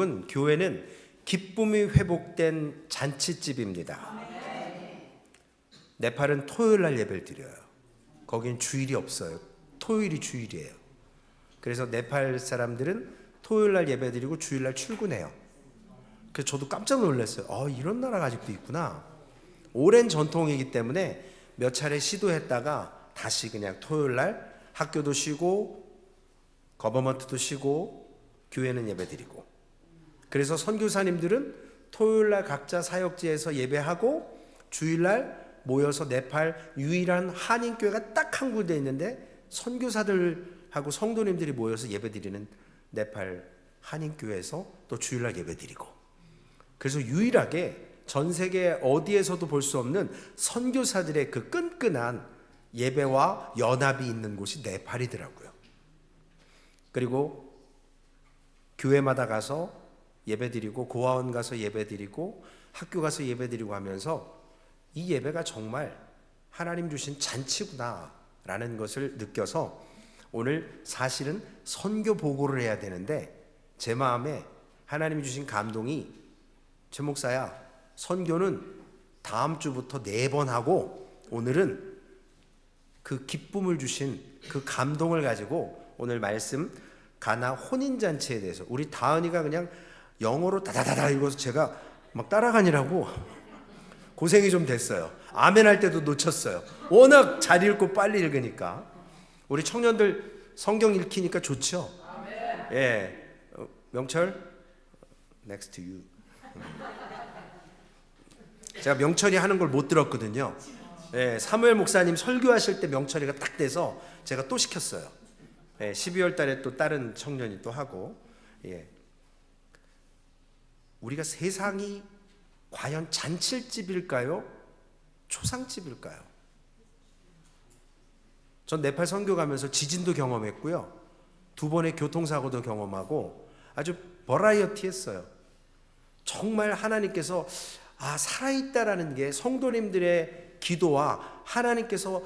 여러분, 교회는 기쁨이 회복된 잔치집입니다. 네팔은 토요일 날 예배를 드려요. 거긴 주일이 없어요. 토요일이 주일이에요. 그래서 네팔 사람들은 토요일 날 예배 드리고 주일 날 출근해요. 그래서 저도 깜짝 놀랐어요. 이런 나라가 아직도 있구나. 오랜 전통이기 때문에 몇 차례 시도했다가 다시 그냥 토요일 날 학교도 쉬고 거버먼트도 쉬고 교회는 예배 드리고, 그래서 선교사님들은 토요일 날 각자 사역지에서 예배하고 주일 날 모여서 네팔 유일한 한인교회가 딱 한 군데 있는데 선교사들하고 성도님들이 모여서 예배드리는 네팔 한인교회에서 또 주일날 예배드리고, 그래서 유일하게 전 세계 어디에서도 볼 수 없는 선교사들의 그 끈끈한 예배와 연합이 있는 곳이 네팔이더라고요. 그리고 교회마다 가서 예배드리고 고아원 가서 예배드리고 학교 가서 예배드리고 하면서 이 예배가 정말 하나님 주신 잔치구나 라는 것을 느껴서 오늘 사실은 선교 보고를 해야 되는데 제 마음에 하나님이 주신 감동이, 최 목사야, 선교는 다음 주부터 4번 하고 오늘은 그 기쁨을 주신 그 감동을 가지고 오늘 말씀 가나 혼인잔치에 대해서, 우리 다은이가 그냥 영어로 다다다다 읽어서 제가 막 따라가느라고 고생이 좀 됐어요. 아멘 할 때도 놓쳤어요. 워낙 잘 읽고 빨리 읽으니까. 우리 청년들 성경 읽히니까 좋죠? 예. 명철, next to you. 제가 명철이 하는 걸 못 들었거든요. 예, 사무엘 목사님 설교하실 때 명철이가 딱 돼서 제가 또 시켰어요. 예, 12월 달에 또 다른 청년이 또 하고. 예. 우리가 세상이 과연 잔칠집일까요? 초상집일까요? 전 네팔 선교 가면서 지진도 경험했고요. 2번의 교통사고도 경험하고 아주 버라이어티했어요. 정말 하나님께서 살아있다라는 게 성도님들의 기도와 하나님께서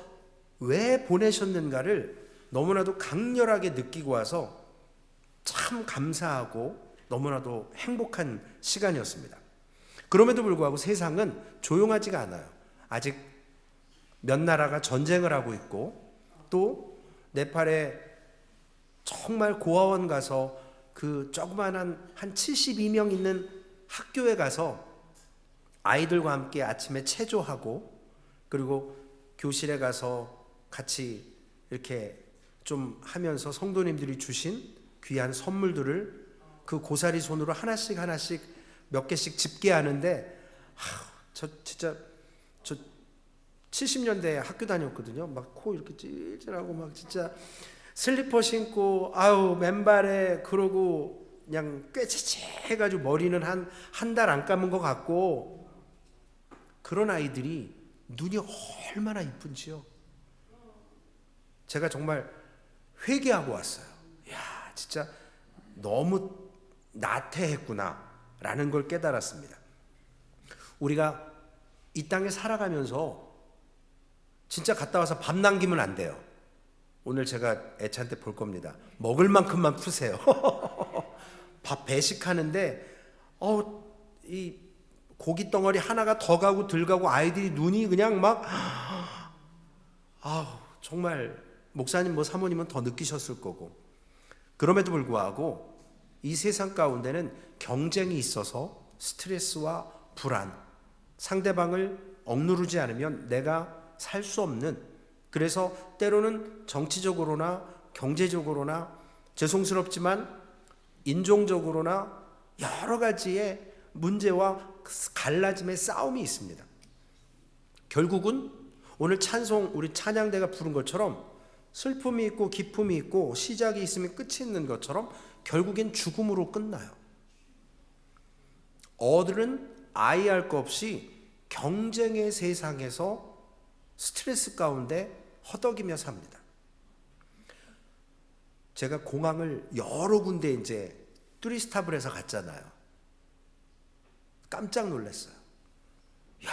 왜 보내셨는가를 너무나도 강렬하게 느끼고 와서 참 감사하고 너무나도 행복한 시간이었습니다. 그럼에도 불구하고 세상은 조용하지가 않아요. 아직 몇 나라가 전쟁을 하고 있고, 또 네팔에 정말 고아원 가서 그 조그만한 한 72명 있는 학교에 가서 아이들과 함께 아침에 체조하고, 그리고 교실에 가서 같이 이렇게 좀 하면서 성도님들이 주신 귀한 선물들을 그 고사리 손으로 하나씩 몇 개씩 집게하는데, 저 70년대에 학교 다녔거든요. 막 코 이렇게 찔찔하고 막 진짜 슬리퍼 신고 맨발에, 그러고 그냥 꾀치치해가지고 머리는 한 달 안 감은 것 같고, 그런 아이들이 눈이 얼마나 이쁜지요. 제가 정말 회개하고 왔어요. 야, 진짜 너무 나태했구나 라는 걸 깨달았습니다. 우리가 이 땅에 살아가면서 진짜 갔다 와서 밥 남기면 안 돼요. 오늘 제가 애찬테 볼 겁니다. 먹을 만큼만 푸세요. 밥 배식하는데 이 고기 덩어리 하나가 더 가고 덜 가고 아이들이 눈이 그냥 막 정말 목사님 사모님은 더 느끼셨을 거고, 그럼에도 불구하고 이 세상 가운데는 경쟁이 있어서 스트레스와 불안, 상대방을 억누르지 않으면 내가 살 수 없는, 그래서 때로는 정치적으로나 경제적으로나 죄송스럽지만 인종적으로나 여러 가지의 문제와 갈라짐의 싸움이 있습니다. 결국은 오늘 찬송, 우리 찬양대가 부른 것처럼 슬픔이 있고 기쁨이 있고 시작이 있으면 끝이 있는 것처럼 결국엔 죽음으로 끝나요. 어들은 아이할 거 없이 경쟁의 세상에서 스트레스 가운데 허덕이며 삽니다. 제가 공항을 여러 군데 이제 뚜리스탑을 해서 갔잖아요. 깜짝 놀랐어요. 야,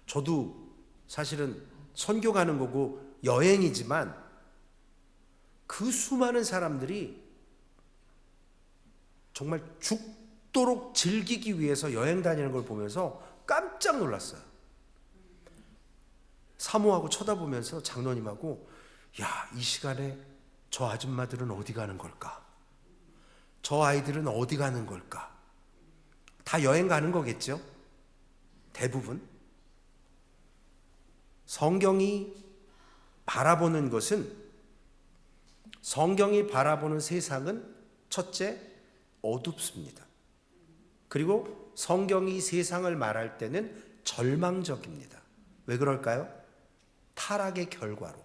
저도 사실은 선교 가는 거고 여행이지만 그 수많은 사람들이 정말 죽도록 즐기기 위해서 여행 다니는 걸 보면서 깜짝 놀랐어요. 사모하고 쳐다보면서 장로님하고, 야, 이 시간에 저 아줌마들은 어디 가는 걸까? 저 아이들은 어디 가는 걸까? 다 여행 가는 거겠죠? 대부분. 성경이 바라보는 것은, 성경이 바라보는 세상은 첫째, 어둡습니다. 그리고 성경이 세상을 말할 때는 절망적입니다. 왜 그럴까요? 타락의 결과로.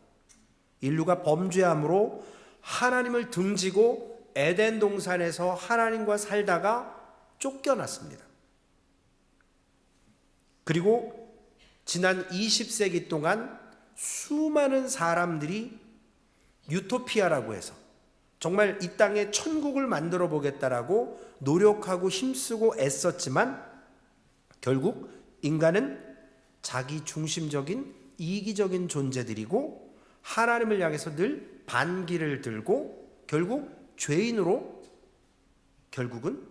인류가 범죄함으로 하나님을 등지고 에덴 동산에서 하나님과 살다가 쫓겨났습니다. 그리고 지난 20세기 동안 수많은 사람들이 유토피아라고 해서 정말 이 땅에 천국을 만들어 보겠다라고 노력하고 힘쓰고 애썼지만 결국 인간은 자기 중심적인 이기적인 존재들이고 하나님을 향해서 늘 반기를 들고 결국 죄인으로 결국은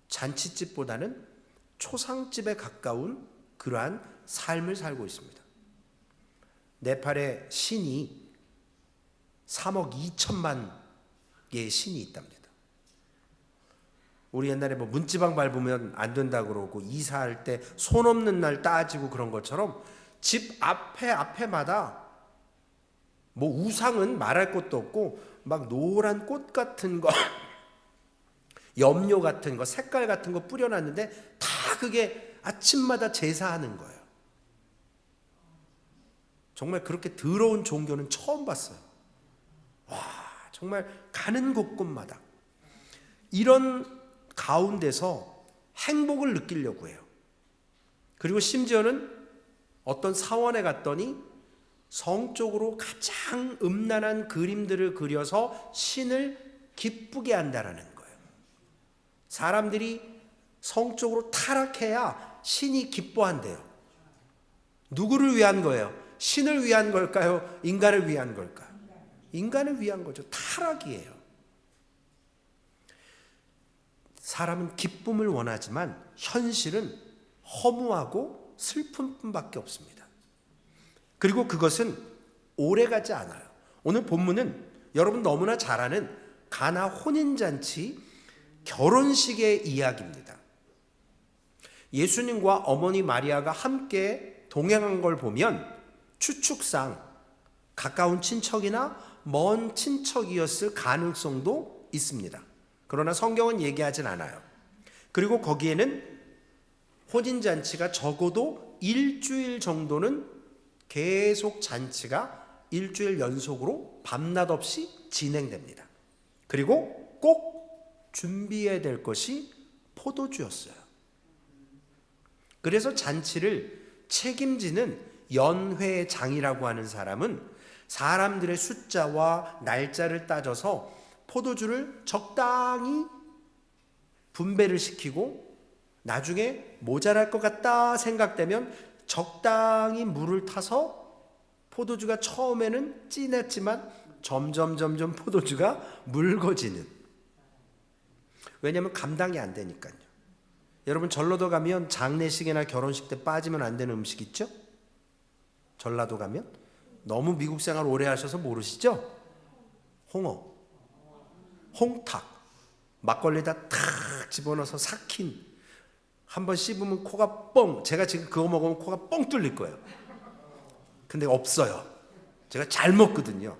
잔치집보다는 초상집에 가까운 그러한 삶을 살고 있습니다. 네팔의 신이 3억 2천만 개의 신이 있답니다. 우리 옛날에 뭐 문지방 밟으면 안 된다 그러고 이사할 때 손 없는 날 따지고 그런 것처럼 집 앞에마다 뭐 우상은 말할 것도 없고 막 노란 꽃 같은 거 염료 같은 거 색깔 같은 거 뿌려놨는데 다 그게 아침마다 제사하는 거예요. 정말 그렇게 더러운 종교는 처음 봤어요. 와, 정말 가는 곳곳마다 이런 가운데서 행복을 느끼려고 해요. 그리고 심지어는 어떤 사원에 갔더니 성적으로 가장 음란한 그림들을 그려서 신을 기쁘게 한다라는 거예요. 사람들이 성적으로 타락해야 신이 기뻐한대요. 누구를 위한 거예요? 신을 위한 걸까요? 인간을 위한 걸까요? 인간을 위한 거죠. 타락이에요. 사람은 기쁨을 원하지만 현실은 허무하고 슬픔뿐밖에 없습니다. 그리고 그것은 오래가지 않아요. 오늘 본문은 여러분 너무나 잘 아는 가나 혼인잔치 결혼식의 이야기입니다. 예수님과 어머니 마리아가 함께 동행한 걸 보면 추측상 가까운 친척이나 먼 친척이었을 가능성도 있습니다. 그러나 성경은 얘기하진 않아요. 그리고 거기에는 혼인잔치가 적어도 일주일 정도는 계속 잔치가 일주일 연속으로 밤낮 없이 진행됩니다. 그리고 꼭 준비해야 될 것이 포도주였어요. 그래서 잔치를 책임지는 연회장이라고 하는 사람은 사람들의 숫자와 날짜를 따져서 포도주를 적당히 분배를 시키고 나중에 모자랄 것 같다 생각되면 적당히 물을 타서 포도주가 처음에는 진했지만 점점 포도주가 묽어지는. 왜냐하면 감당이 안 되니까요. 여러분 전라도 가면 장례식이나 결혼식 때 빠지면 안 되는 음식 있죠? 전라도 가면 너무 미국 생활 오래 하셔서 모르시죠? 홍어, 홍탁, 막걸리에다 탁 집어넣어서 삭힌, 한번 씹으면 코가 뻥, 제가 지금 그거 먹으면 코가 뻥 뚫릴 거예요. 근데 없어요. 제가 잘 먹거든요.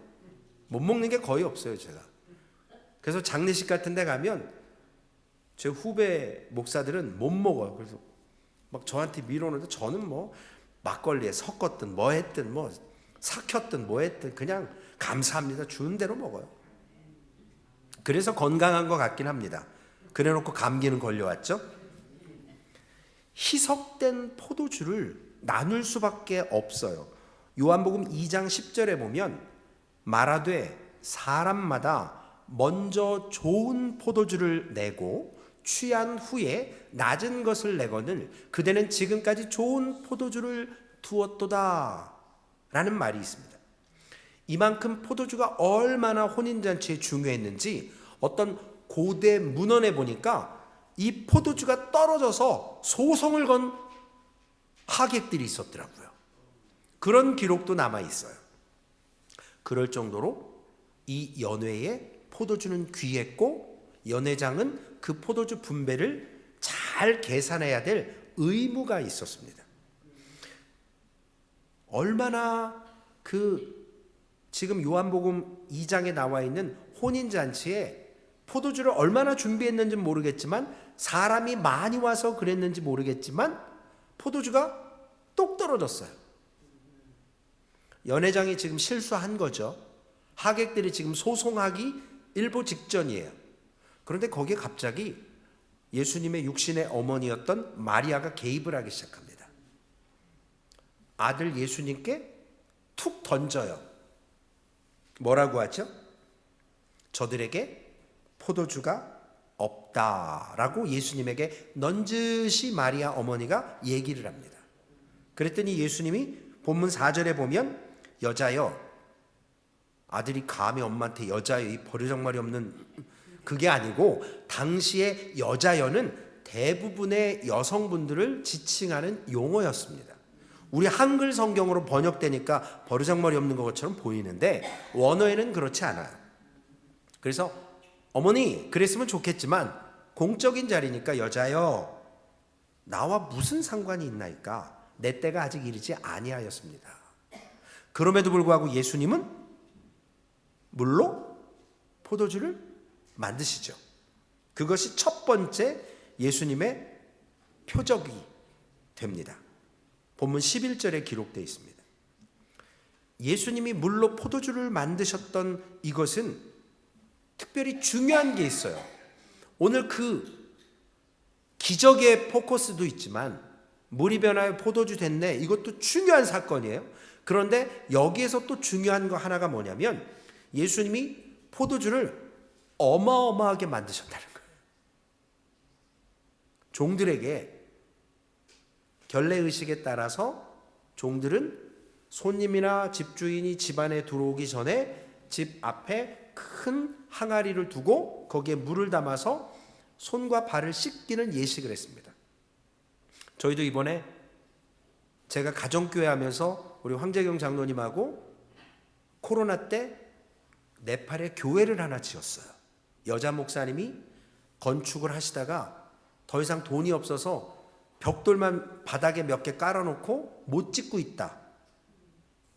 못 먹는 게 거의 없어요, 제가. 그래서 장례식 같은 데 가면 제 후배 목사들은 못 먹어요. 그래서 막 저한테 밀어오는데 저는 뭐 막걸리에 섞었든 뭐 했든 뭐 삭혔든 뭐 했든 그냥 감사합니다. 주는 대로 먹어요. 그래서 건강한 것 같긴 합니다. 그래놓고 감기는 걸려왔죠. 희석된 포도주를 나눌 수밖에 없어요. 요한복음 2장 10절에 보면 말하되 사람마다 먼저 좋은 포도주를 내고 취한 후에 낮은 것을 내거늘 그대는 지금까지 좋은 포도주를 두었도다 라는 말이 있습니다. 이만큼 포도주가 얼마나 혼인잔치에 중요했는지 어떤 고대 문헌에 보니까 이 포도주가 떨어져서 소송을 건 하객들이 있었더라고요. 그런 기록도 남아 있어요. 그럴 정도로 이 연회에 포도주는 귀했고 연회장은 그 포도주 분배를 잘 계산해야 될 의무가 있었습니다. 얼마나 지금 요한복음 2장에 나와 있는 혼인잔치에 포도주를 얼마나 준비했는지 모르겠지만 사람이 많이 와서 그랬는지 모르겠지만 포도주가 똑 떨어졌어요. 연회장이 지금 실수한 거죠. 하객들이 지금 소송하기 일보 직전이에요. 그런데 거기에 갑자기 예수님의 육신의 어머니였던 마리아가 개입을 하기 시작합니다. 아들 예수님께 툭 던져요. 뭐라고 하죠? 저들에게 포도주가 없다라고 예수님에게 넌지시 마리아 어머니가 얘기를 합니다. 그랬더니 예수님이 본문 4절에 보면 여자여, 아들이 감히 엄마한테 여자여, 이 버르장말이 없는, 그게 아니고 당시의 여자여는 대부분의 여성분들을 지칭하는 용어였습니다. 우리 한글 성경으로 번역되니까 버르장머리 없는 것처럼 보이는데 원어에는 그렇지 않아요. 그래서 어머니 그랬으면 좋겠지만 공적인 자리니까 여자여, 나와 무슨 상관이 있나이까? 내 때가 아직 이르지 아니하였습니다. 그럼에도 불구하고 예수님은 물로 포도주를 만드시죠. 그것이 첫 번째 예수님의 표적이 됩니다. 본문 11절에 기록되어 있습니다. 예수님이 물로 포도주를 만드셨던 이것은 특별히 중요한 게 있어요. 오늘 그 기적의 포커스도 있지만 물이 변하여 포도주 됐네, 이것도 중요한 사건이에요. 그런데 여기에서 또 중요한 거 하나가 뭐냐면 예수님이 포도주를 어마어마하게 만드셨다는 거예요. 종들에게 결례의식에 따라서 종들은 손님이나 집주인이 집 안에 들어오기 전에 집 앞에 큰 항아리를 두고 거기에 물을 담아서 손과 발을 씻기는 예식을 했습니다. 저희도 이번에 제가 가정교회 하면서 우리 황재경 장로님하고 코로나 때 네팔에 교회를 하나 지었어요. 여자 목사님이 건축을 하시다가 더 이상 돈이 없어서 벽돌만 바닥에 몇 개 깔아놓고 못 짓고 있다.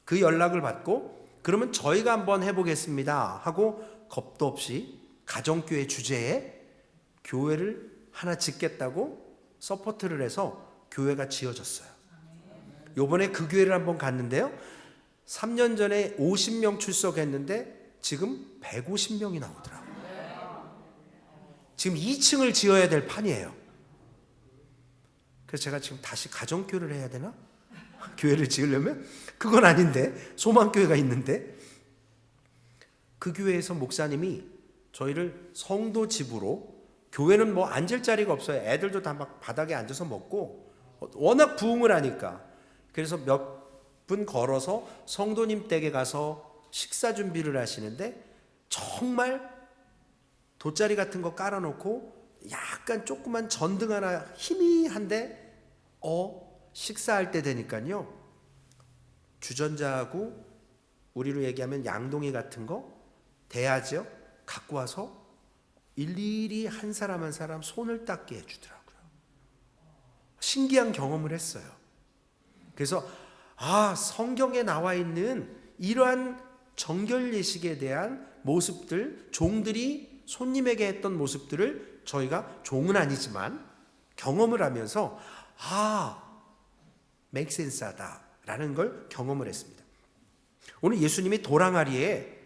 그 연락을 받고 그러면 저희가 한번 해보겠습니다 하고 겁도 없이 가정교회 주제에 교회를 하나 짓겠다고 서포트를 해서 교회가 지어졌어요. 요번에 그 교회를 한번 갔는데요, 3년 전에 50명 출석했는데 지금 150명이 나오더라고요. 지금 2층을 지어야 될 판이에요. 그래서 제가 지금 다시 가정교회를 해야 되나? 교회를 지으려면? 그건 아닌데, 소망교회가 있는데. 그 교회에서 목사님이 저희를 성도 집으로, 교회는 뭐 앉을 자리가 없어요. 애들도 다 막 바닥에 앉아서 먹고 워낙 부흥을 하니까. 그래서 몇 분 걸어서 성도님 댁에 가서 식사 준비를 하시는데 정말 돗자리 같은 거 깔아놓고 약간 조그만 전등 하나 희미한데 식사할 때 되니까요, 주전자하고 우리로 얘기하면 양동이 같은 거 대야죠, 갖고 와서 일일이 한 사람 한 사람 손을 닦게 해주더라고요. 신기한 경험을 했어요. 그래서 성경에 나와 있는 이러한 정결 예식에 대한 모습들, 종들이 손님에게 했던 모습들을 저희가, 종은 아니지만 경험을 하면서 make sense 하다라는 걸 경험을 했습니다. 오늘 예수님이 도랑아리에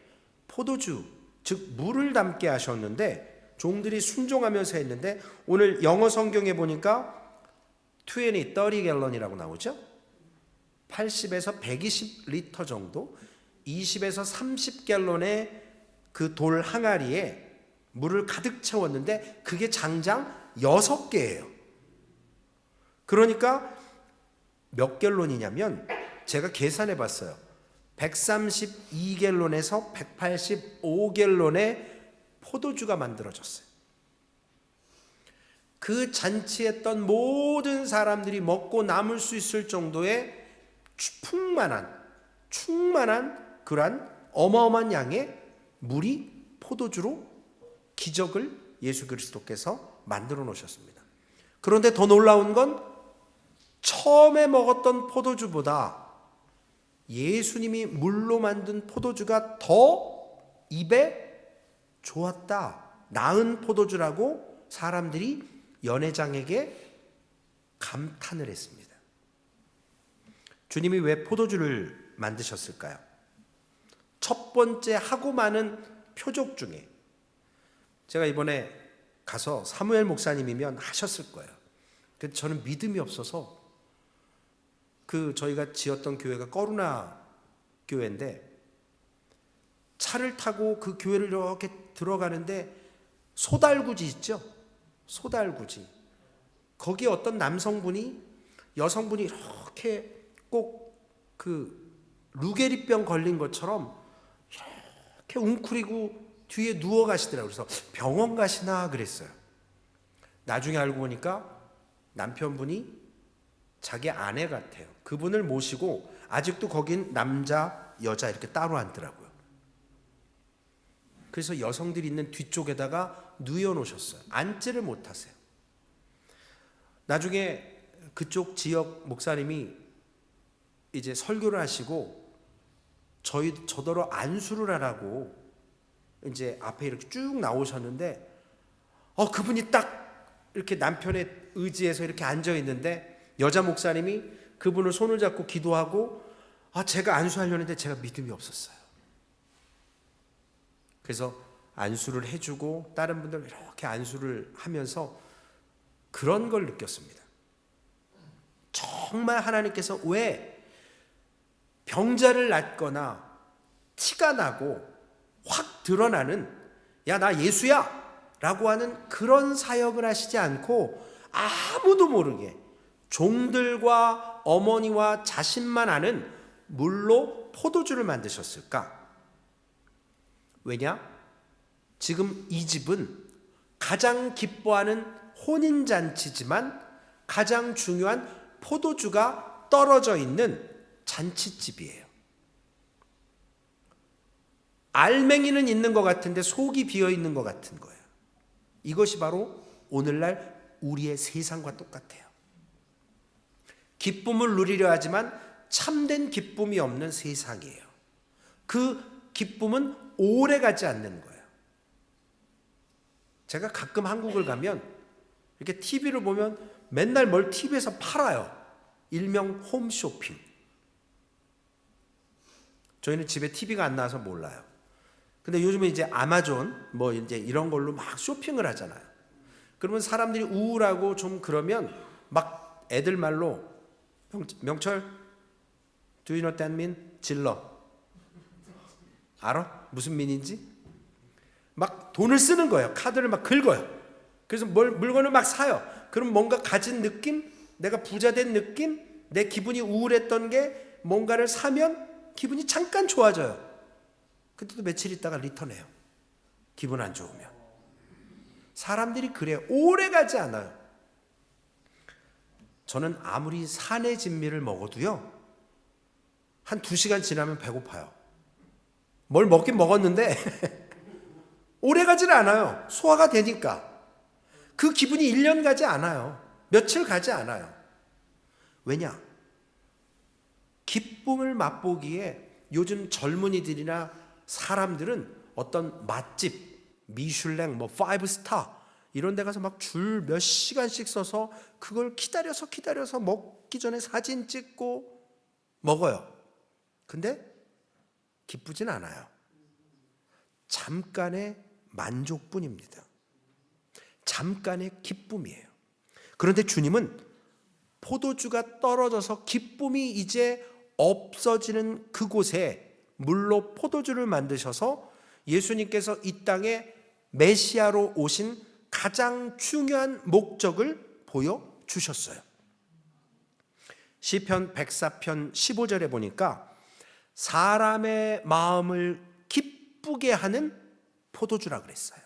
포도주, 즉 물을 담게 하셨는데 종들이 순종하면서 했는데, 오늘 영어 성경에 보니까 30 갤런이라고 나오죠. 80에서 120리터 정도, 20에서 30갤런의 그 돌 항아리에 물을 가득 채웠는데 그게 장장 6개예요. 그러니까 몇 갤런이냐면 제가 계산해 봤어요. 132갤런에서 185갤런의 포도주가 만들어졌어요. 그 잔치했던 모든 사람들이 먹고 남을 수 있을 정도의 충만한 그러한 어마어마한 양의 물이 포도주로 기적을 예수 그리스도께서 만들어 놓으셨습니다. 그런데 더 놀라운 건 처음에 먹었던 포도주보다 예수님이 물로 만든 포도주가 더 입에 좋았다, 나은 포도주라고 사람들이 연회장에게 감탄을 했습니다. 주님이 왜 포도주를 만드셨을까요? 첫 번째 하고 많은 표적 중에, 제가 이번에 가서 사무엘 목사님이면 하셨을 거예요. 근데 저는 믿음이 없어서, 저희가 지었던 교회가 거루나 교회인데 차를 타고 그 교회를 이렇게 들어가는데 소달구지 있죠? 소달구지. 거기에 어떤 남성분이, 여성분이 이렇게 꼭 루게리병 걸린 것처럼 이렇게 웅크리고 뒤에 누워 가시더라고요. 그래서 병원 가시나 그랬어요. 나중에 알고 보니까 남편분이 자기 아내 같아요. 그분을 모시고 아직도 거긴 남자, 여자 이렇게 따로 앉더라고요. 그래서 여성들이 있는 뒤쪽에다가 누워놓으셨어요. 앉지를 못하세요. 나중에 그쪽 지역 목사님이 이제 설교를 하시고 저더러 안수를 하라고 이제 앞에 이렇게 쭉 나오셨는데, 그분이 딱 이렇게 남편의 의지에서 이렇게 앉아 있는데, 여자 목사님이 그분을 손을 잡고 기도하고, 제가 안수하려는데 제가 믿음이 없었어요. 그래서 안수를 해주고 다른 분들 이렇게 안수를 하면서 그런 걸 느꼈습니다. 정말 하나님께서 왜 병자를 낫거나 티가 나고 확 드러나는, 야 나 예수야 라고 하는 그런 사역을 하시지 않고 아무도 모르게 종들과 어머니와 자신만 아는 물로 포도주를 만드셨을까? 왜냐? 지금 이 집은 가장 기뻐하는 혼인잔치지만 가장 중요한 포도주가 떨어져 있는 잔치집이에요. 알맹이는 있는 것 같은데 속이 비어 있는 것 같은 거예요. 이것이 바로 오늘날 우리의 세상과 똑같아요. 기쁨을 누리려 하지만 참된 기쁨이 없는 세상이에요. 그 기쁨은 오래 가지 않는 거예요. 제가 가끔 한국을 가면 이렇게 TV를 보면 맨날 뭘 TV에서 팔아요. 일명 홈쇼핑. 저희는 집에 TV가 안 나와서 몰라요. 근데 요즘에 이제 아마존 뭐 이제 이런 걸로 막 쇼핑을 하잖아요. 그러면 사람들이 우울하고 좀 그러면 막 애들 말로 명철, do you know that mean? 질러. 알아? 무슨 민인지? 막 돈을 쓰는 거예요. 카드를 막 긁어요. 그래서 물건을 막 사요. 그럼 뭔가 가진 느낌? 내가 부자 된 느낌? 내 기분이 우울했던 게 뭔가를 사면 기분이 잠깐 좋아져요. 근데 또 며칠 있다가 리턴해요. 기분 안 좋으면. 사람들이 그래요. 오래 가지 않아요. 저는 아무리 산의 진미를 먹어도요, 한 2시간 지나면 배고파요. 뭘 먹긴 먹었는데 오래 가지는 않아요. 소화가 되니까. 그 기분이 1년 가지 않아요. 며칠 가지 않아요. 왜냐? 기쁨을 맛보기에 요즘 젊은이들이나 사람들은 어떤 맛집, 미슐랭, 뭐 5스타 이런 데 가서 막 줄 몇 시간씩 서서 그걸 기다려서 먹기 전에 사진 찍고 먹어요. 근데 기쁘진 않아요. 잠깐의 만족뿐입니다. 잠깐의 기쁨이에요. 그런데 주님은 포도주가 떨어져서 기쁨이 이제 없어지는 그곳에 물로 포도주를 만드셔서 예수님께서 이 땅에 메시아로 오신 가장 중요한 목적을 보여주셨어요. 시편 104편 15절에 보니까 사람의 마음을 기쁘게 하는 포도주라 그랬어요.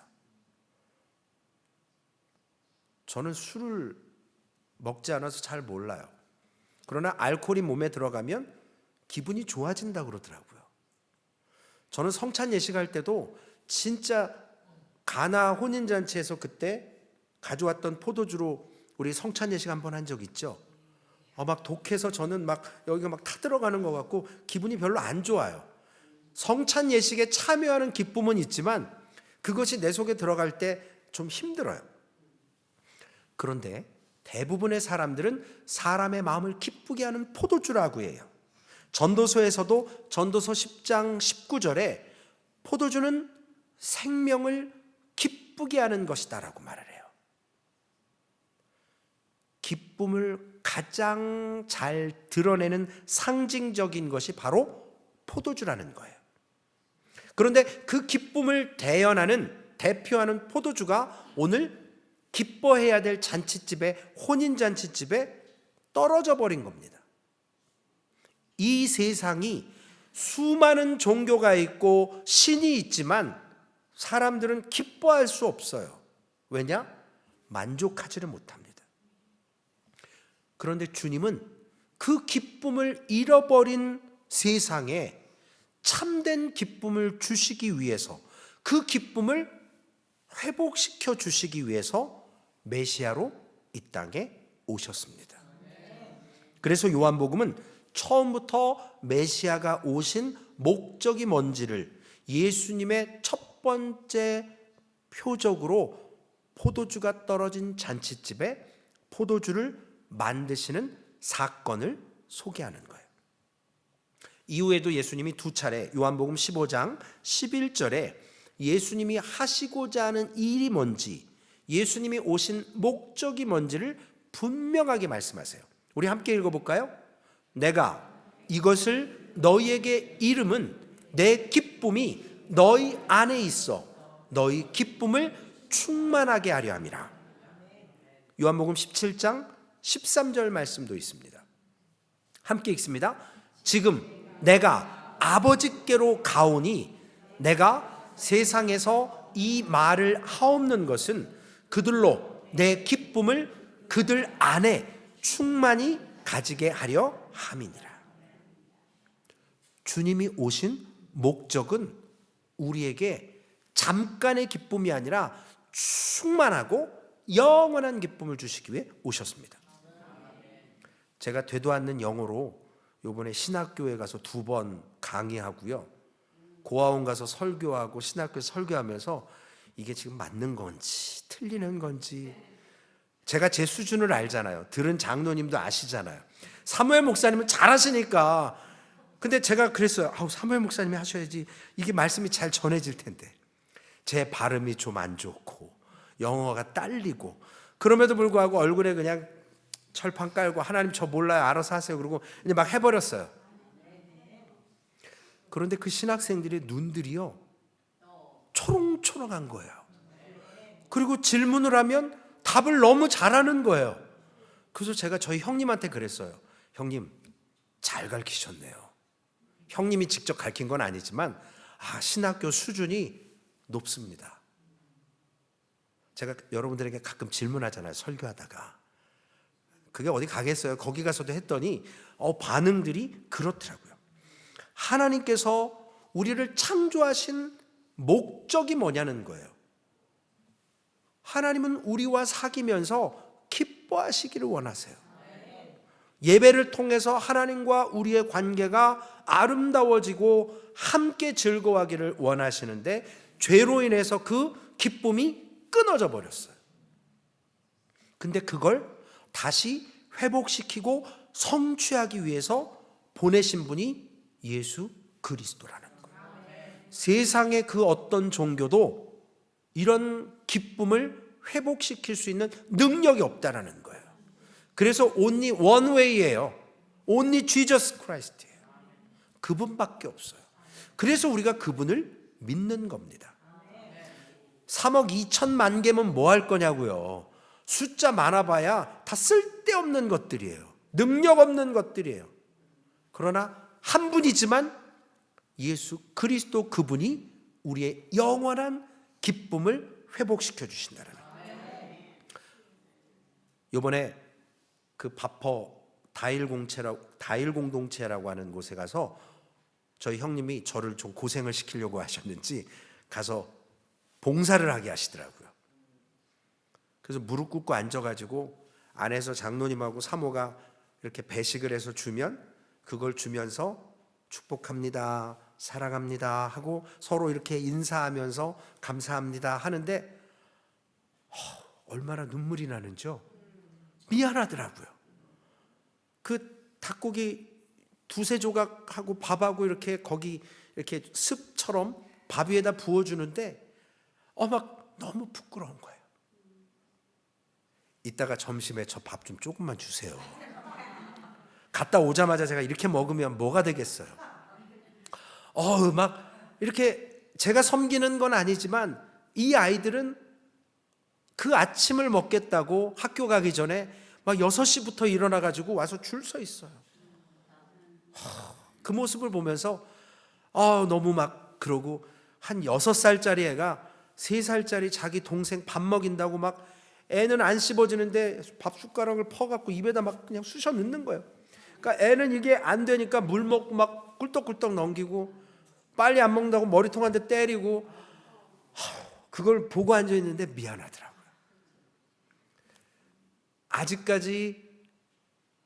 저는 술을 먹지 않아서 잘 몰라요. 그러나 알코올이 몸에 들어가면 기분이 좋아진다고 그러더라고요. 저는 성찬 예식할 때도 진짜 가나 혼인잔치에서 그때 가져왔던 포도주로 우리 성찬 예식 한번 한 적 있죠. 막 독해서 저는 막 여기가 막 타들어가는 것 같고 기분이 별로 안 좋아요. 성찬 예식에 참여하는 기쁨은 있지만 그것이 내 속에 들어갈 때 좀 힘들어요. 그런데 대부분의 사람들은 사람의 마음을 기쁘게 하는 포도주라고 해요. 전도서에서도 전도서 10장 19절에 포도주는 생명을 기쁘게 하는 것이다 라고 말을 해요. 기쁨을 가장 잘 드러내는 상징적인 것이 바로 포도주라는 거예요. 그런데 그 기쁨을 대표하는 포도주가 오늘 기뻐해야 될 잔치집에, 혼인잔치집에 떨어져 버린 겁니다. 이 세상이 수많은 종교가 있고 신이 있지만 사람들은 기뻐할 수 없어요. 왜냐? 만족하지를 못합니다. 그런데 주님은 그 기쁨을 잃어버린 세상에 참된 기쁨을 주시기 위해서, 그 기쁨을 회복시켜 주시기 위해서 메시아로 이 땅에 오셨습니다. 그래서 요한복음은 처음부터 메시아가 오신 목적이 뭔지를 예수님의 첫 번째 표적으로 포도주가 떨어진 잔치집에 포도주를 만드시는 사건을 소개하는 거예요. 이후에도 예수님이 두 차례 요한복음 15장 11절에 예수님이 하시고자 하는 일이 뭔지, 예수님이 오신 목적이 뭔지를 분명하게 말씀하세요. 우리 함께 읽어볼까요? 내가 이것을 너희에게 이름은 내 기쁨이 너희 안에 있어 너희 기쁨을 충만하게 하려 함이라. 요한복음 17장 13절 말씀도 있습니다. 함께 읽습니다. 지금 내가 아버지께로 가오니 내가 세상에서 이 말을 하옵는 것은 그들로 내 기쁨을 그들 안에 충만히 가지게 하려 함이니라. 주님이 오신 목적은 우리에게 잠깐의 기쁨이 아니라 충만하고 영원한 기쁨을 주시기 위해 오셨습니다. 제가 되도 않는 영어로 이번에 신학교에 가서 2번 강의하고요, 고아원 가서 설교하고 신학교에서 설교하면서 이게 지금 맞는 건지 틀리는 건지, 제가 제 수준을 알잖아요. 들은 장로님도 아시잖아요. 사무엘 목사님은 잘하시니까. 근데 제가 그랬어요. 사무엘 목사님이 하셔야지 이게 말씀이 잘 전해질 텐데. 제 발음이 좀 안 좋고 영어가 딸리고, 그럼에도 불구하고 얼굴에 그냥 철판 깔고 하나님 저 몰라요 알아서 하세요 그러고 이제 막 해버렸어요. 그런데 그 신학생들의 눈들이요 초롱초롱한 거예요. 그리고 질문을 하면 답을 너무 잘하는 거예요. 그래서 제가 저희 형님한테 그랬어요. 형님 잘 가르치셨네요. 형님이 직접 가르친 건 아니지만 신학교 수준이 높습니다. 제가 여러분들에게 가끔 질문하잖아요, 설교하다가. 그게 어디 가겠어요. 거기 가서도 했더니 반응들이 그렇더라고요. 하나님께서 우리를 창조하신 목적이 뭐냐는 거예요. 하나님은 우리와 사귀면서 기뻐하시기를 원하세요. 예배를 통해서 하나님과 우리의 관계가 아름다워지고 함께 즐거워하기를 원하시는데 죄로 인해서 그 기쁨이 끊어져 버렸어요. 근데 그걸 다시 회복시키고 성취하기 위해서 보내신 분이 예수 그리스도라는 거예요. 세상의 그 어떤 종교도 이런 기쁨을 회복시킬 수 있는 능력이 없다라는 거예요. 그래서 only one way예요. only Jesus Christ예요. 그분밖에 없어요. 그래서 우리가 그분을 믿는 겁니다. 3억 2천만 개면 뭐 할 거냐고요. 숫자 많아봐야 다 쓸데없는 것들이에요. 능력 없는 것들이에요. 그러나 한 분이지만 예수 그리스도 그분이 우리의 영원한 기쁨을 회복시켜 주신다는 거예요. 요번에 그 바퍼 다일 공동체라고 하는 곳에 가서 저희 형님이 저를 좀 고생을 시키려고 하셨는지 가서 봉사를 하게 하시더라고요. 그래서 무릎 꿇고 앉아가지고 안에서 장로님하고 사모가 이렇게 배식을 해서 주면 그걸 주면서 축복합니다, 사랑합니다 하고 서로 이렇게 인사하면서 감사합니다 하는데 얼마나 눈물이 나는지요. 미안하더라고요. 그 닭고기 두세 조각하고 밥하고 이렇게 거기 이렇게 습처럼 밥 위에다 부어주는데 막 너무 부끄러운 거예요. 이따가 점심에 저 밥 좀 조금만 주세요. 갔다 오자마자 제가 이렇게 먹으면 뭐가 되겠어요. 막 이렇게 제가 섬기는 건 아니지만 이 아이들은 그 아침을 먹겠다고 학교 가기 전에 막 6시부터 일어나가지고 와서 줄 서 있어요. 그 모습을 보면서 너무 막 그러고 한 6살짜리 애가 3살짜리 자기 동생 밥 먹인다고 막 애는 안 씹어지는데 밥 숟가락을 퍼갖고 입에다 막 그냥 쑤셔 넣는 거예요. 그러니까 애는 이게 안 되니까 물 먹고 막 꿀떡꿀떡 넘기고 빨리 안 먹는다고 머리통 한 대 때리고 그걸 보고 앉아있는데 미안하더라고요. 아직까지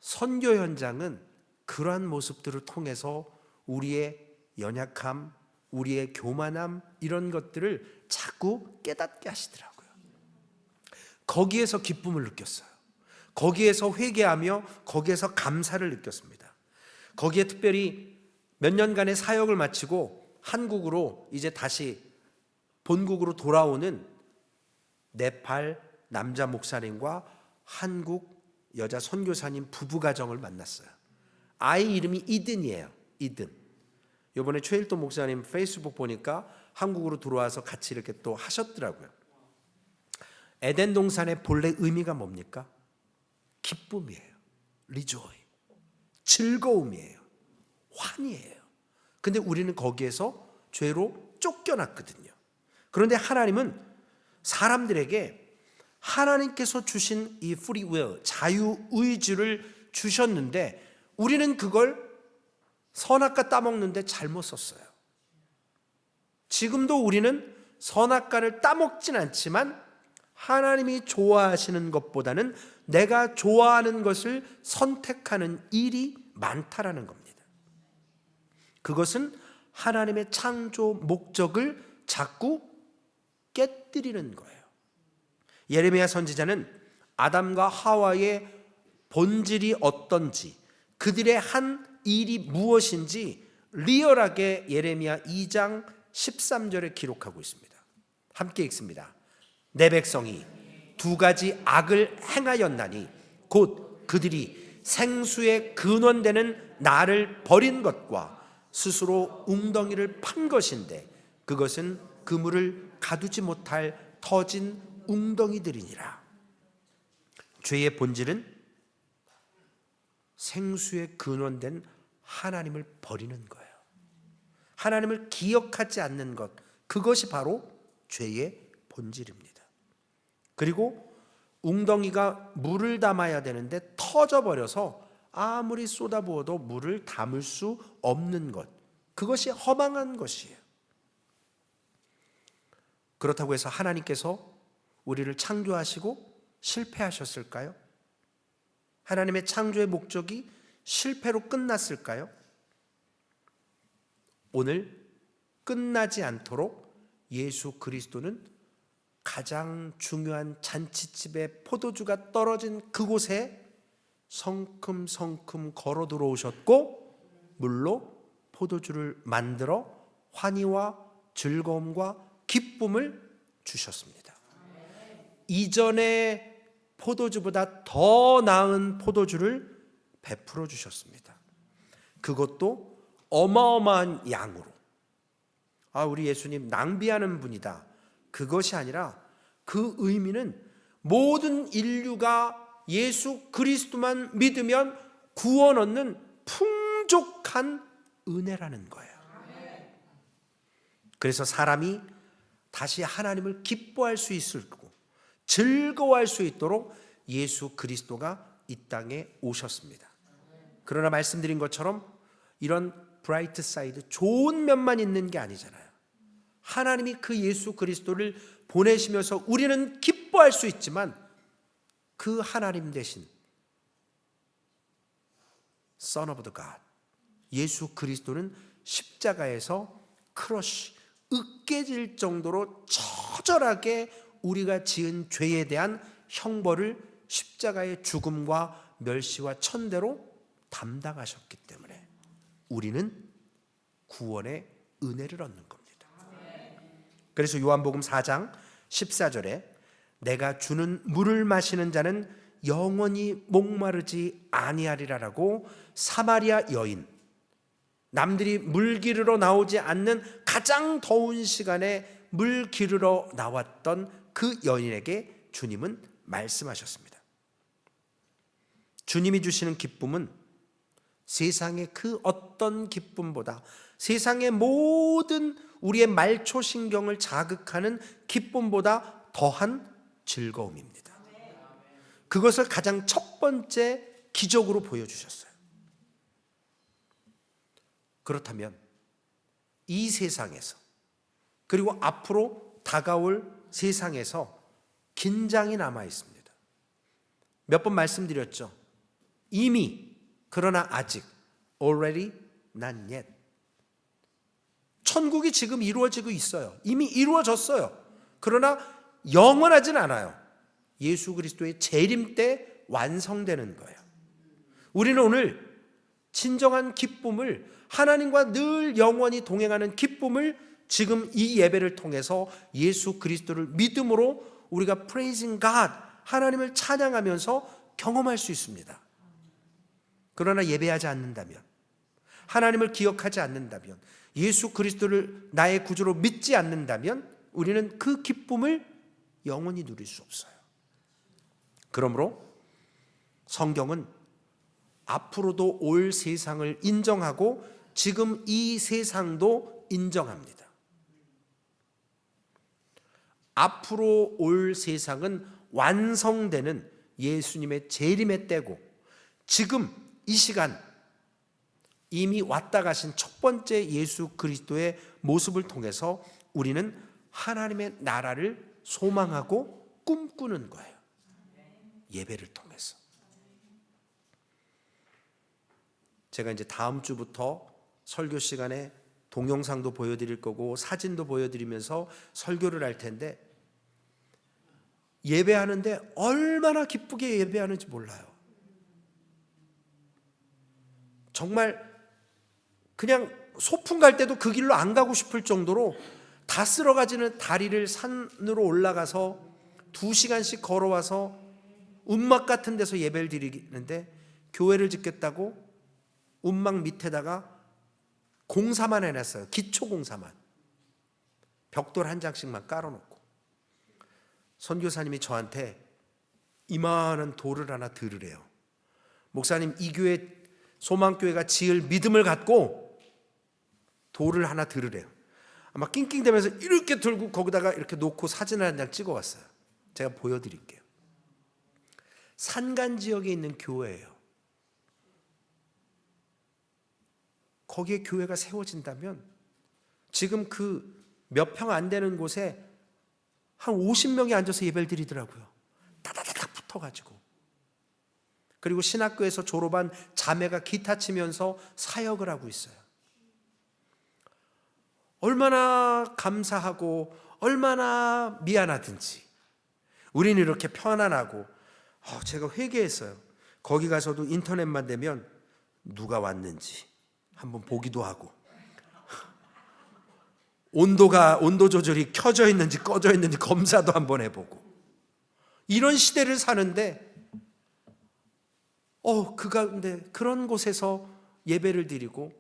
선교 현장은 그러한 모습들을 통해서 우리의 연약함, 우리의 교만함 이런 것들을 자꾸 깨닫게 하시더라고요. 거기에서 기쁨을 느꼈어요. 거기에서 회개하며 거기에서 감사를 느꼈습니다. 거기에 특별히 몇 년간의 사역을 마치고 한국으로 이제 다시 본국으로 돌아오는 네팔 남자 목사님과 한국 여자 선교사님 부부 가정을 만났어요. 아이 이름이 이든이에요. 이든. 이번에 최일도 목사님 페이스북 보니까 한국으로 들어와서 같이 이렇게 또 하셨더라고요. 에덴 동산의 본래 의미가 뭡니까? 기쁨이에요. 리조이. 즐거움이에요. 환희예요. 근데 우리는 거기에서 죄로 쫓겨났거든요. 그런데 하나님은 사람들에게 하나님께서 주신 이 free will, 자유의지를 주셨는데 우리는 그걸 선악과 따먹는데 잘못 썼어요. 지금도 우리는 선악과를 따먹진 않지만 하나님이 좋아하시는 것보다는 내가 좋아하는 것을 선택하는 일이 많다라는 겁니다. 그것은 하나님의 창조 목적을 자꾸 깨뜨리는 거예요. 예레미야 선지자는 아담과 하와의 본질이 어떤지, 그들의 한 일이 무엇인지 리얼하게 예레미야 2장 13절에 기록하고 있습니다. 함께 읽습니다. 내 백성이 두 가지 악을 행하였나니 곧 그들이 생수의 근원되는 나를 버린 것과 스스로 웅덩이를 판 것인데 그것은 그물을 가두지 못할 터진 웅덩이들이니라. 죄의 본질은 생수의 근원된 하나님을 버리는 거예요. 하나님을 기억하지 않는 것, 그것이 바로 죄의 본질입니다. 그리고 웅덩이가 물을 담아야 되는데 터져버려서 아무리 쏟아부어도 물을 담을 수 없는 것, 그것이 허망한 것이에요. 그렇다고 해서 하나님께서 우리를 창조하시고 실패하셨을까요? 하나님의 창조의 목적이 실패로 끝났을까요? 오늘 끝나지 않도록 예수 그리스도는 가장 중요한 잔치집에 포도주가 떨어진 그곳에 성큼성큼 걸어 들어오셨고 물로 포도주를 만들어 환희와 즐거움과 기쁨을 주셨습니다. 이전의 포도주보다 더 나은 포도주를 베풀어 주셨습니다. 그것도 어마어마한 양으로. 우리 예수님 낭비하는 분이다. 그것이 아니라 그 의미는 모든 인류가 예수 그리스도만 믿으면 구원 얻는 풍족한 은혜라는 거예요. 그래서 사람이 다시 하나님을 기뻐할 수 있을 거고 즐거워할 수 있도록 예수 그리스도가 이 땅에 오셨습니다. 그러나 말씀드린 것처럼 이런 브라이트 사이드, 좋은 면만 있는 게 아니잖아요. 하나님이 그 예수 그리스도를 보내시면서 우리는 기뻐할 수 있지만 그 하나님 대신 Son of the God, 예수 그리스도는 십자가에서 크러쉬, 으깨질 정도로 처절하게 우리가 지은 죄에 대한 형벌을 십자가의 죽음과 멸시와 천대로 담당하셨기 때문에 우리는 구원의 은혜를 얻는 겁니다. 그래서 요한복음 4장 14절에 내가 주는 물을 마시는 자는 영원히 목마르지 아니하리라라고 사마리아 여인, 남들이 물 기르러 나오지 않는 가장 더운 시간에 물 기르러 나왔던 그 여인에게 주님은 말씀하셨습니다. 주님이 주시는 기쁨은 세상의 그 어떤 기쁨보다, 세상의 모든 우리의 말초신경을 자극하는 기쁨보다 더한 즐거움입니다. 그것을 가장 첫 번째 기적으로 보여주셨어요. 그렇다면 이 세상에서, 그리고 앞으로 다가올 세상에서 긴장이 남아 있습니다. 몇 번 말씀드렸죠. 이미, 그러나 아직, already, not yet. 천국이 지금 이루어지고 있어요. 이미 이루어졌어요. 그러나 영원하진 않아요. 예수 그리스도의 재림 때 완성되는 거예요. 우리는 오늘 진정한 기쁨을, 하나님과 늘 영원히 동행하는 기쁨을 지금 이 예배를 통해서 예수 그리스도를 믿음으로 우리가 praising God, 하나님을 찬양하면서 경험할 수 있습니다. 그러나 예배하지 않는다면, 하나님을 기억하지 않는다면, 예수 그리스도를 나의 구주로 믿지 않는다면 우리는 그 기쁨을 영원히 누릴 수 없어요. 그러므로 성경은 앞으로도 올 세상을 인정하고 지금 이 세상도 인정합니다. 앞으로 올 세상은 완성되는 예수님의 재림의 때고, 지금 이 시간 이미 왔다 가신 첫 번째 예수 그리스도의 모습을 통해서 우리는 하나님의 나라를 소망하고 꿈꾸는 거예요. 예배를 통해서. 제가 이제 다음 주부터 설교 시간에 동영상도 보여드릴 거고 사진도 보여드리면서 설교를 할 텐데, 예배하는데 얼마나 기쁘게 예배하는지 몰라요. 정말 그냥 소풍 갈 때도 그 길로 안 가고 싶을 정도로 다 쓸어가지는 다리를 산으로 올라가서 2시간씩 걸어와서 움막 같은 데서 예배를 드리는데, 교회를 짓겠다고 움막 밑에다가 공사만 해놨어요. 기초 공사만. 벽돌 한 장씩만 깔아놓고. 선교사님이 저한테 이만한 돌을 하나 들으래요. 목사님, 이 교회 소망교회가 지을 믿음을 갖고 돌을 하나 들으래요. 아마 낑낑대면서 이렇게 들고 거기다가 이렇게 놓고 사진을 한 장 찍어 왔어요. 제가 보여드릴게요. 산간 지역에 있는 교회예요. 거기에 교회가 세워진다면 지금 그 몇 평 안 되는 곳에 한 50명이 앉아서 예배를 드리더라고요. 다다다닥 붙어가지고. 그리고 신학교에서 졸업한 자매가 기타 치면서 사역을 하고 있어요. 얼마나 감사하고 얼마나 미안하든지 우리는 이렇게 편안하고, 제가 회개했어요. 거기 가서도 인터넷만 되면 누가 왔는지 한번 보기도 하고, 온도 조절이 켜져 있는지 꺼져 있는지 검사도 한번 해보고, 이런 시대를 사는데 그 가운데 그런 곳에서 예배를 드리고,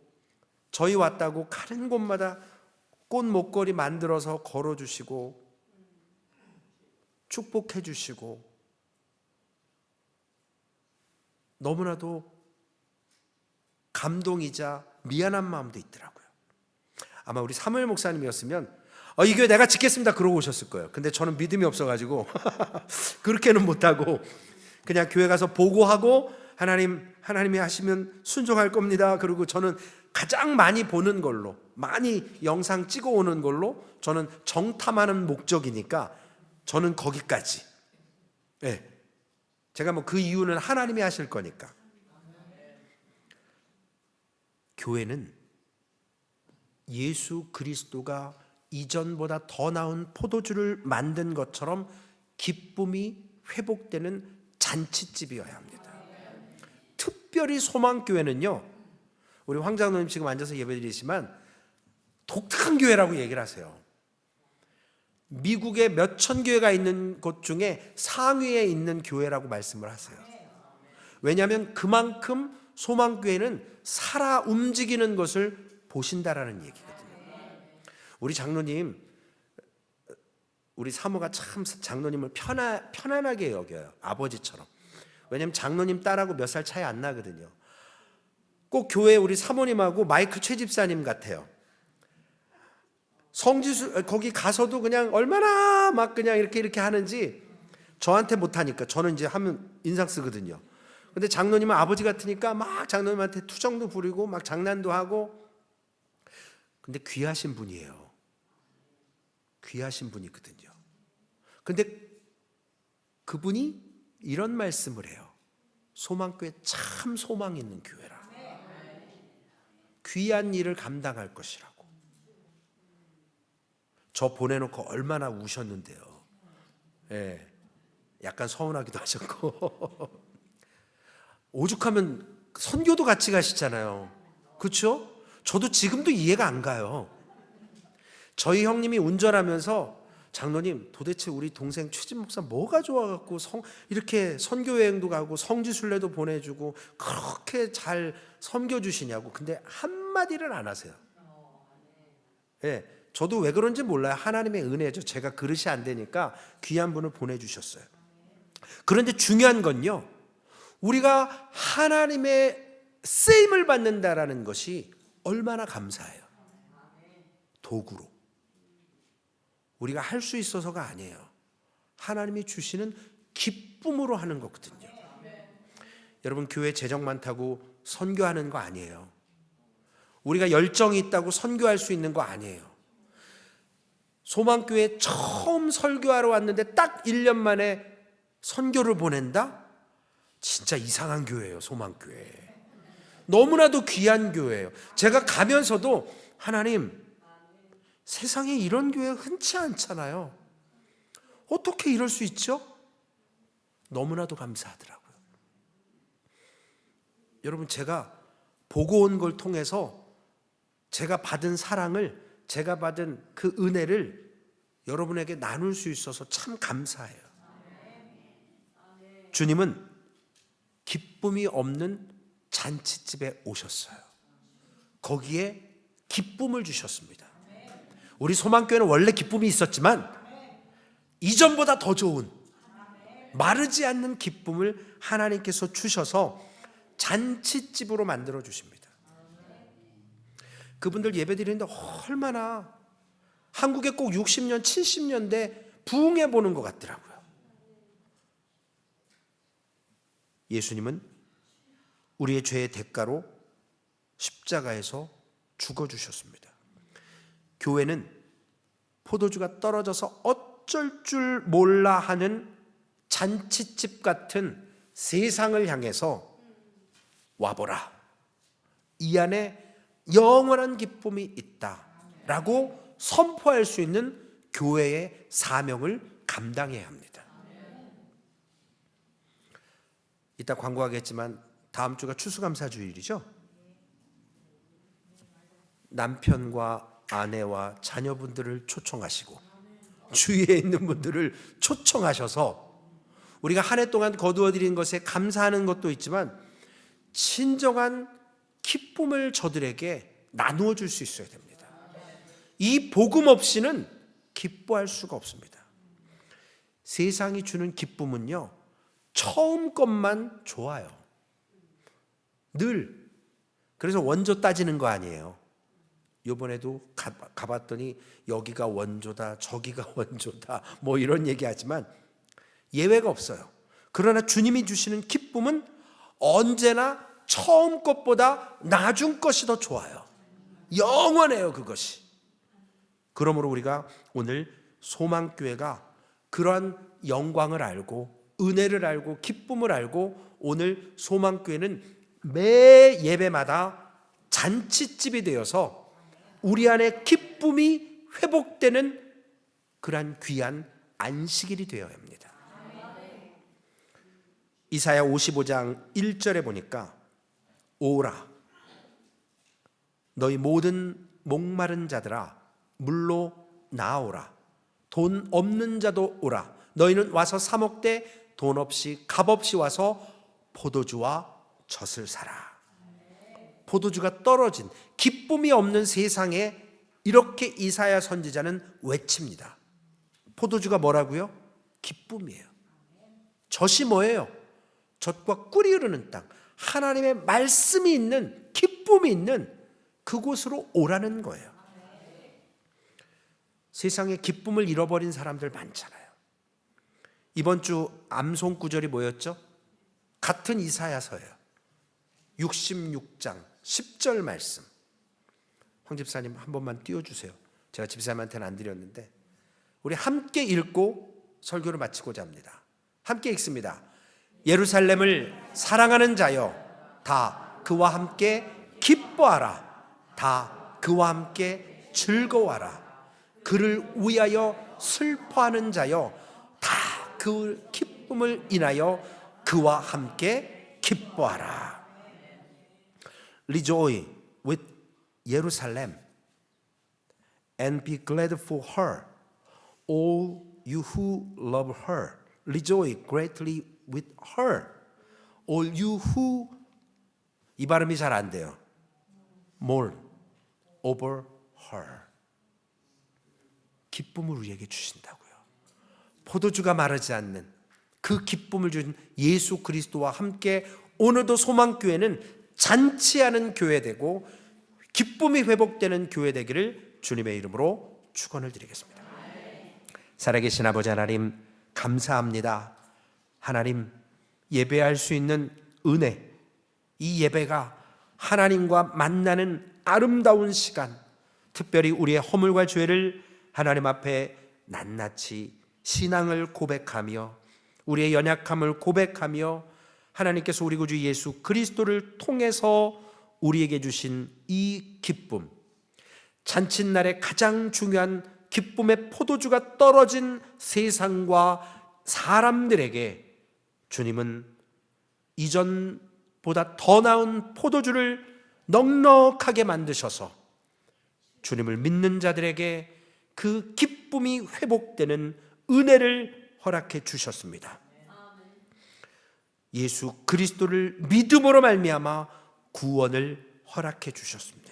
저희 왔다고 가는 곳마다 꽃 목걸이 만들어서 걸어주시고 축복해 주시고, 너무나도 감동이자 미안한 마음도 있더라고요. 아마 우리 사무엘 목사님이었으면 이 교회 내가 짓겠습니다 그러고 오셨을 거예요. 근데 저는 믿음이 없어가지고 그렇게는 못하고 그냥 교회 가서 보고하고 하나님이 하시면 순종할 겁니다. 그리고 저는 가장 많이 보는 걸로, 많이 영상 찍어 오는 걸로, 저는 정탐하는 목적이니까 저는 거기까지. 네. 제가 뭐 그 이유는 하나님이 하실 거니까. 교회는 예수 그리스도가 이전보다 더 나은 포도주를 만든 것처럼 기쁨이 회복되는 잔치집이어야 합니다. 특별히 소망교회는요, 우리 황장로님 지금 앉아서 예배드리지만 독특한 교회라고 얘기를 하세요. 미국에 몇천 교회가 있는 곳 중에 상위에 있는 교회라고 말씀을 하세요. 왜냐하면 그만큼 소망교회는 살아 움직이는 것을 보신다라는 얘기거든요. 우리 장로님, 우리 사모가 참 장로님을 편안하게 여겨요. 아버지처럼. 왜냐하면 장로님 딸하고 몇 살 차이 안 나거든요. 꼭 교회 우리 사모님하고 마이크 최 집사님 같아요. 성지수 거기 가서도 그냥 얼마나 막 그냥 이렇게 하는지 저한테 못하니까 저는 이제 하면 인상 쓰거든요. 근데 장로님은 아버지 같으니까 막 장로님한테 투정도 부리고 막 장난도 하고. 근데 귀하신 분이에요. 귀하신 분이거든요. 근데 그분이 이런 말씀을 해요. 소망교회 참 소망 있는 교회라. 귀한 일을 감당할 것이라고. 저 보내놓고 얼마나 우셨는데요. 예, 약간 서운하기도 하셨고. 오죽하면 선교도 같이 가시잖아요. 그렇죠? 저도 지금도 이해가 안 가요. 저희 형님이 운전하면서 장로님 도대체 우리 동생 최진 목사 뭐가 좋아갖고 이렇게 선교 여행도 가고 성지순례도 보내주고 그렇게 잘 섬겨주시냐고. 근데 한마디를 안 하세요. 예, 저도 왜 그런지 몰라요. 하나님의 은혜죠. 제가 그릇이 안 되니까 귀한 분을 보내주셨어요. 그런데 중요한 건요, 우리가 하나님의 쓰임을 받는다라는 것이 얼마나 감사해요. 도구로 우리가 할 수 있어서가 아니에요. 하나님이 주시는 기쁨으로 하는 거거든요. 여러분, 교회 재정 많다고 선교하는 거 아니에요. 우리가 열정이 있다고 선교할 수 있는 거 아니에요. 소망교회 처음 설교하러 왔는데 딱 1년 만에 선교를 보낸다? 진짜 이상한 교회예요. 소망교회 너무나도 귀한 교회예요. 제가 가면서도 하나님, 세상에 이런 교회 흔치 않잖아요. 어떻게 이럴 수 있죠? 너무나도 감사하더라고요. 여러분, 제가 보고 온 걸 통해서 제가 받은 사랑을, 제가 받은 그 은혜를 여러분에게 나눌 수 있어서 참 감사해요. 주님은 기쁨이 없는 잔치집에 오셨어요. 거기에 기쁨을 주셨습니다. 우리 소망교회는 원래 기쁨이 있었지만 이전보다 더 좋은 마르지 않는 기쁨을 하나님께서 주셔서 잔치집으로 만들어 주십니다. 그분들 예배드리는데 얼마나 한국에 꼭 60년, 70년대 부흥해 보는 것 같더라고요. 예수님은 우리의 죄의 대가로 십자가에서 죽어주셨습니다. 교회는 포도주가 떨어져서 어쩔 줄 몰라 하는 잔치집 같은 세상을 향해서 와보라, 이 안에 영원한 기쁨이 있다라고 선포할 수 있는 교회의 사명을 감당해야 합니다. 이따 광고하겠지만 다음 주가 추수감사주일이죠. 남편과 아내와 자녀분들을 초청하시고 주위에 있는 분들을 초청하셔서 우리가 한 해 동안 거두어들인 것에 감사하는 것도 있지만 진정한 기쁨을 저들에게 나누어 줄 수 있어야 됩니다. 이 복음 없이는 기뻐할 수가 없습니다. 세상이 주는 기쁨은요, 처음 것만 좋아요. 늘. 그래서 원조 따지는 거 아니에요. 이번에도 가봤더니 여기가 원조다, 저기가 원조다, 뭐 이런 얘기하지만 예외가 없어요. 그러나 주님이 주시는 기쁨은 언제나 처음 것보다 나중 것이 더 좋아요. 영원해요, 그것이. 그러므로 우리가 오늘 소망교회가 그러한 영광을 알고 은혜를 알고 기쁨을 알고 오늘 소망교회는 매 예배마다 잔치집이 되어서 우리 안에 기쁨이 회복되는 그러한 귀한 안식일이 되어야 합니다. 이사야 55장 1절에 보니까 오라 너희 모든 목마른 자들아 물로 나오라 돈 없는 자도 오라 너희는 와서 사 먹되 돈 없이 값 없이 와서 포도주와 젖을 사라. 포도주가 떨어진 기쁨이 없는 세상에 이렇게 이사야 선지자는 외칩니다. 포도주가 뭐라고요? 기쁨이에요. 젖이 뭐예요? 젖과 꿀이 흐르는 땅, 하나님의 말씀이 있는 기쁨이 있는 그곳으로 오라는 거예요. 세상에 기쁨을 잃어버린 사람들 많잖아요. 이번 주 암송 구절이 뭐였죠? 같은 이사야서예요. 66장 10절 말씀. 황 집사님 한 번만 띄워주세요. 제가 집사님한테는 안 드렸는데 우리 함께 읽고 설교를 마치고자 합니다. 함께 읽습니다. 예루살렘을 사랑하는 자여 다 그와 함께 기뻐하라. 다 그와 함께 즐거워하라. 그를 위하여 슬퍼하는 자여 다 그 기쁨을 인하여 그와 함께 기뻐하라. Rejoice with Jerusalem and be glad for her. All you who love her, rejoice greatly with her. All you who 이 발음이 잘 안 돼요. mourn over her. 기쁨을 우리에게 주신다고요. 포도주가 마르지 않는 그 기쁨을 준 예수 그리스도와 함께 오늘도 소망교회는 잔치하는 교회 되고 기쁨이 회복되는 교회 되기를 주님의 이름으로 축원을 드리겠습니다. 살아계신 아버지 하나님 감사합니다. 하나님 예배할 수 있는 은혜, 이 예배가 하나님과 만나는 아름다운 시간, 특별히 우리의 허물과 죄를 하나님 앞에 낱낱이 신앙을 고백하며 우리의 연약함을 고백하며 하나님께서 우리 구주 예수 그리스도를 통해서 우리에게 주신 이 기쁨, 잔칫날의 가장 중요한 기쁨의 포도주가 떨어진 세상과 사람들에게 주님은 이전보다 더 나은 포도주를 넉넉하게 만드셔서 주님을 믿는 자들에게 그 기쁨이 회복되는 은혜를 허락해 주셨습니다. 예수 그리스도를 믿음으로 말미암아 구원을 허락해 주셨습니다.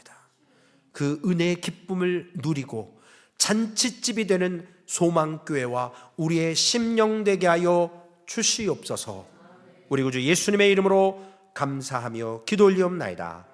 그 은혜의 기쁨을 누리고 잔치집이 되는 소망교회와 우리의 심령 되게 하여 주시옵소서. 우리 구주 예수님의 이름으로 감사하며 기도 올리옵나이다.